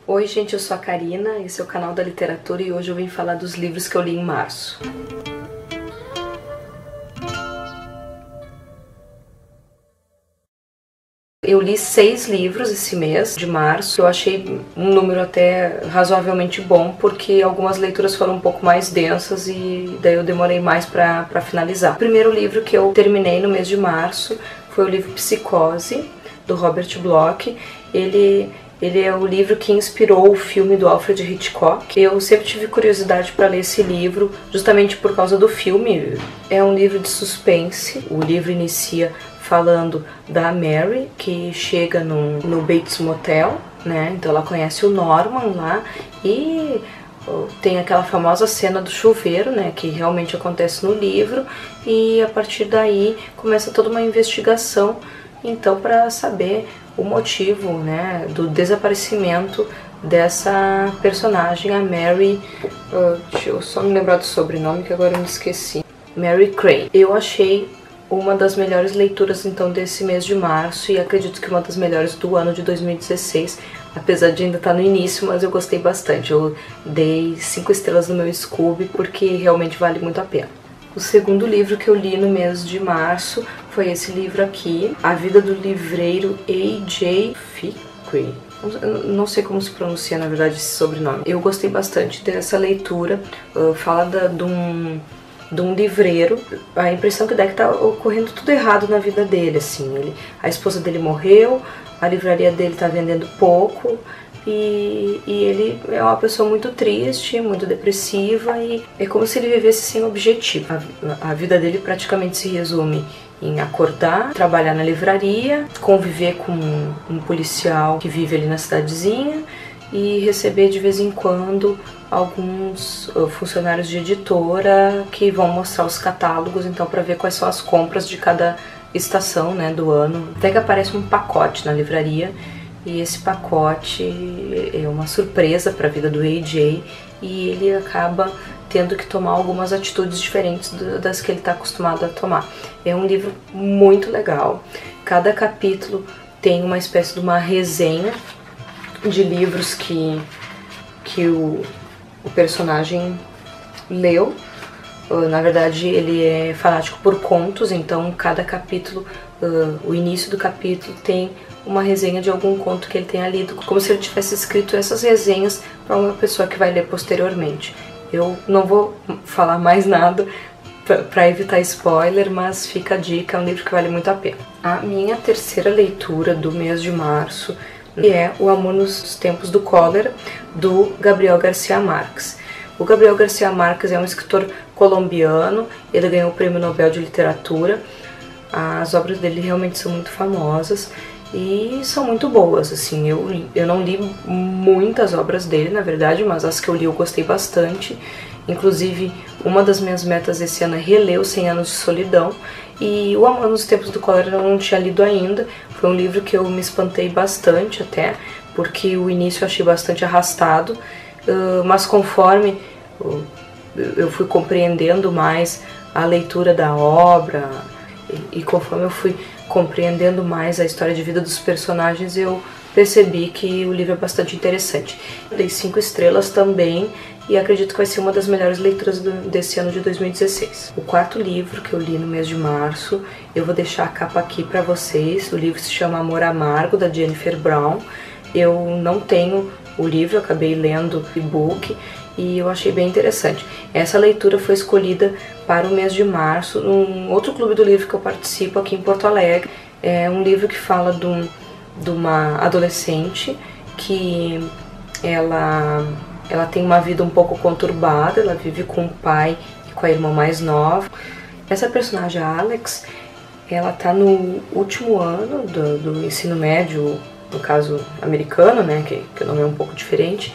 Oi gente, eu sou a Karina, esse é o canal da literatura e hoje eu vim falar dos livros que eu li em março. Eu li 6 livros esse mês de março, eu achei um número até razoavelmente bom, porque algumas leituras foram um pouco mais densas e daí eu demorei mais pra finalizar. O primeiro livro que eu terminei no mês de março foi o livro Psicose, do Robert Bloch. Ele é o livro que inspirou o filme do Alfred Hitchcock. Eu sempre tive curiosidade para ler esse livro, justamente por causa do filme. É um livro de suspense. O livro inicia falando da Mary, que chega no Bates Motel, né? Então ela conhece o Norman lá e tem aquela famosa cena do chuveiro, né, que realmente acontece no livro, e a partir daí começa toda uma investigação, então, para saber o motivo, né, do desaparecimento dessa personagem, a Mary, deixa eu só me lembrar do sobrenome que agora eu me esqueci, Mary Crane. Eu achei uma das melhores leituras então desse mês de março e acredito que uma das melhores do ano de 2016, apesar de ainda estar no início, mas eu gostei bastante. Eu dei 5 estrelas no meu Scooby porque realmente vale muito a pena. O segundo livro que eu li no mês de março foi esse livro aqui, A Vida do Livreiro A.J. Fikry. Não sei como se pronuncia, na verdade, esse sobrenome. Eu gostei bastante dessa leitura. Fala de um livreiro. A impressão que dá é que tá ocorrendo tudo errado na vida dele, assim. A esposa dele morreu, a livraria dele tá vendendo pouco, e ele é uma pessoa muito triste, muito depressiva, e é como se ele vivesse sem objetivo. A vida dele praticamente se resume em acordar, trabalhar na livraria, conviver com um policial que vive ali na cidadezinha e receber de vez em quando alguns funcionários de editora que vão mostrar os catálogos, então, para ver quais são as compras de cada estação, né, do ano. Até que aparece um pacote na livraria, e esse pacote é uma surpresa para a vida do AJ, e ele acaba tendo que tomar algumas atitudes diferentes das que ele está acostumado a tomar. É um livro muito legal. Cada capítulo tem uma espécie de uma resenha de livros que o personagem leu. Na verdade, ele é fanático por contos, então cada capítulo, o início do capítulo tem uma resenha de algum conto que ele tenha lido, como se ele tivesse escrito essas resenhas para uma pessoa que vai ler posteriormente. Eu não vou falar mais nada para evitar spoiler, mas fica a dica, é um livro que vale muito a pena. A minha terceira leitura do mês de março é O Amor nos Tempos do Cólera, do Gabriel Garcia Marques. O Gabriel Garcia Marques é um escritor colombiano, ele ganhou o Prêmio Nobel de Literatura. As obras dele realmente são muito famosas e são muito boas, assim. Eu não li muitas obras dele, na verdade, mas as que eu li eu gostei bastante. Inclusive, uma das minhas metas esse ano é reler os 100 Anos de Solidão, e O Amor nos Tempos do Cólera eu não tinha lido ainda. Foi um livro que eu me espantei bastante até, porque o início eu achei bastante arrastado, mas conforme eu fui compreendendo mais a leitura da obra e conforme eu fui compreendendo mais a história de vida dos personagens, eu percebi que o livro é bastante interessante. Eu dei 5 estrelas também e acredito que vai ser uma das melhores leituras desse ano de 2016. O quarto livro que eu li no mês de março, eu vou deixar a capa aqui para vocês. O livro se chama Amor Amargo, da Jennifer Brown. Eu não tenho o livro, eu acabei lendo o e-book e eu achei bem interessante. Essa leitura foi escolhida para o mês de março num outro clube do livro que eu participo aqui em Porto Alegre. É um livro que fala de uma adolescente que ela tem uma vida um pouco conturbada, ela vive com o pai e com a irmã mais nova. Essa personagem, a Alex, ela tá no último ano do ensino médio, no caso americano, né, que o nome é um pouco diferente,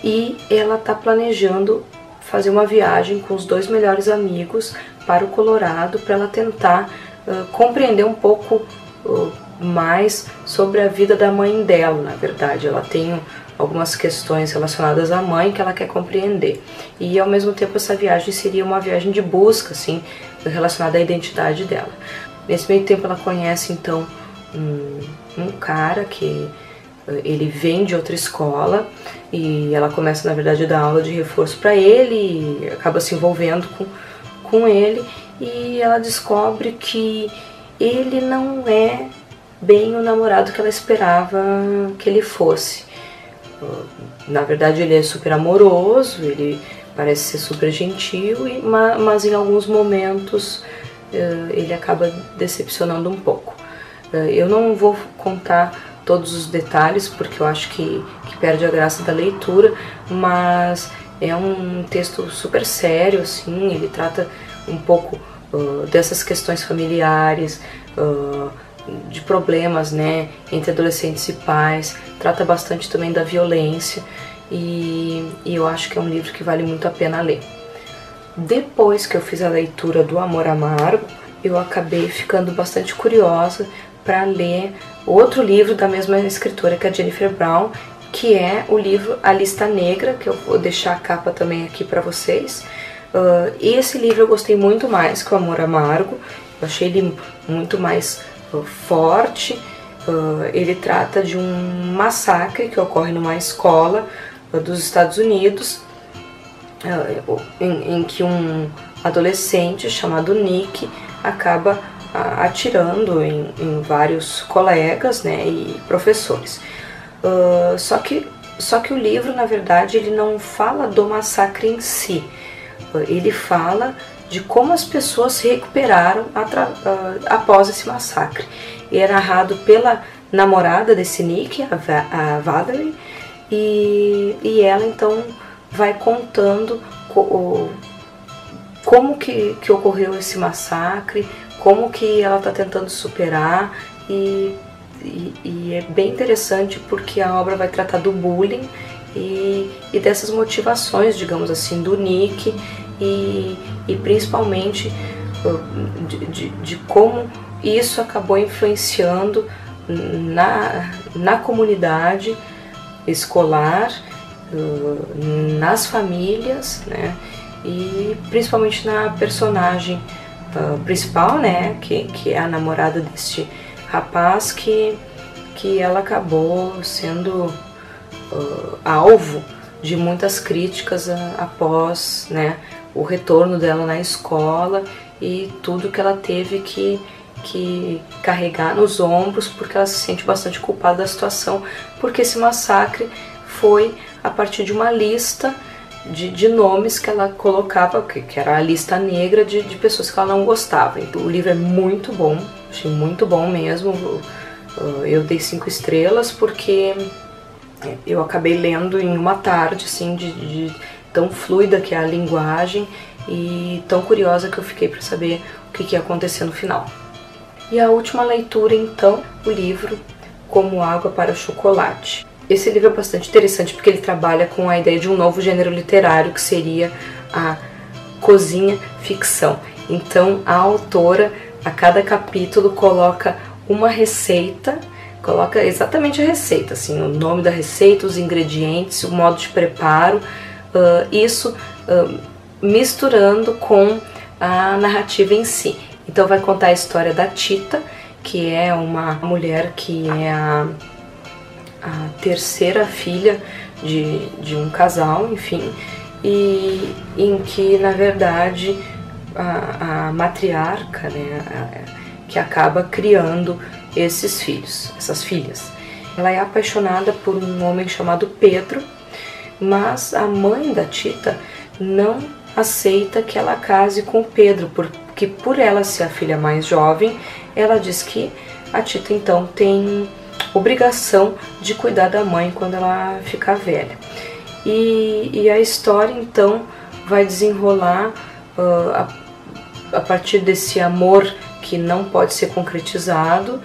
e ela tá planejando fazer uma viagem com os 2 melhores amigos para o Colorado, para ela tentar compreender um pouco mais sobre a vida da mãe dela. Na verdade, ela tem algumas questões relacionadas à mãe que ela quer compreender, e ao mesmo tempo essa viagem seria uma viagem de busca, assim, relacionada à identidade dela. Nesse meio tempo ela conhece então um cara que Ele vem de outra escola e ela começa, na verdade, a dar aula de reforço para ele e acaba se envolvendo com ele, e ela descobre que ele não é bem o namorado que ela esperava que ele fosse. Na verdade, ele é super amoroso, ele parece ser super gentil, mas em alguns momentos ele acaba decepcionando um pouco. Eu não vou contar todos os detalhes, porque eu acho que perde a graça da leitura, mas é um texto super sério, assim, ele trata um pouco dessas questões familiares, de problemas, né, entre adolescentes e pais, trata bastante também da violência, e eu acho que é um livro que vale muito a pena ler. Depois que eu fiz a leitura do Amor Amargo, eu acabei ficando bastante curiosa para ler outro livro da mesma escritora, que é a Jennifer Brown, que é o livro A Lista Negra, que eu vou deixar a capa também aqui para vocês. Esse livro eu gostei muito mais que o Amor Amargo, eu achei ele muito mais forte. Ele trata de um massacre que ocorre numa escola dos Estados Unidos, em que um adolescente chamado Nick acaba atirando em vários colegas, né, e professores. Só que o livro, na verdade, ele não fala do massacre em si, ele fala de como as pessoas se recuperaram após esse massacre. E é narrado pela namorada desse Nick, a Valerie, e ela então vai contando como que ocorreu esse massacre, como que ela está tentando superar, e é bem interessante porque a obra vai tratar do bullying e dessas motivações, digamos assim, do Nick, e principalmente de como isso acabou influenciando na comunidade escolar, nas famílias, né, e principalmente na personagem principal, né, que é a namorada deste rapaz, que ela acabou sendo alvo de muitas críticas após, né, o retorno dela na escola e tudo que ela teve que carregar nos ombros, porque ela se sente bastante culpada da situação, porque esse massacre foi a partir de uma lista de nomes que ela colocava, que era a lista negra de pessoas que ela não gostava. Então, o livro é muito bom, achei muito bom mesmo. Eu dei 5 estrelas porque eu acabei lendo em uma tarde, assim, de tão fluida que é a linguagem e tão curiosa que eu fiquei para saber o que ia acontecer no final. E a última leitura, então, o livro Como Água para o Chocolate. Esse livro é bastante interessante porque ele trabalha com a ideia de um novo gênero literário, que seria a cozinha ficção. Então, a autora, a cada capítulo, coloca uma receita, coloca exatamente a receita, assim, o nome da receita, os ingredientes, o modo de preparo, misturando com a narrativa em si. Então vai contar a história da Tita, que é uma mulher que é a terceira filha de um casal, enfim, e em que, na verdade, a matriarca, né, que acaba criando esses filhos, essas filhas. Ela é apaixonada por um homem chamado Pedro, mas a mãe da Tita não aceita que ela case com Pedro, porque por ela ser a filha mais jovem, ela diz que a Tita então tem obrigação de cuidar da mãe quando ela ficar velha. E a história então vai desenrolar a partir desse amor que não pode ser concretizado,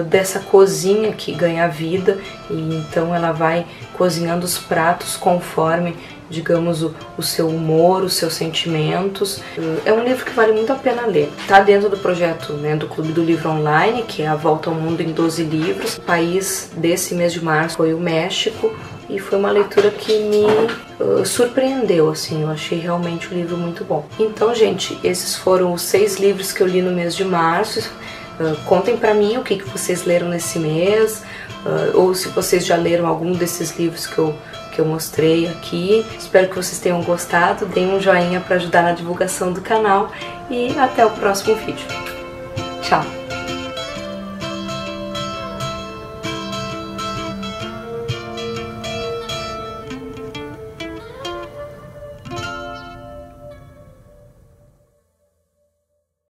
dessa cozinha que ganha vida, e então ela vai cozinhando os pratos conforme, digamos, o seu humor, os seus sentimentos. É um livro que vale muito a pena ler. Está dentro do projeto, né, do Clube do Livro Online, que é a Volta ao Mundo em 12 livros. O país desse mês de março foi o México, e foi uma leitura que me surpreendeu, assim, eu achei realmente o livro muito bom. Então, gente, esses foram os 6 livros que eu li no mês de março. Contem pra mim o que vocês leram nesse mês, ou se vocês já leram algum desses livros que eu mostrei aqui. Espero que vocês tenham gostado, deem um joinha para ajudar na divulgação do canal e até o próximo vídeo. Tchau!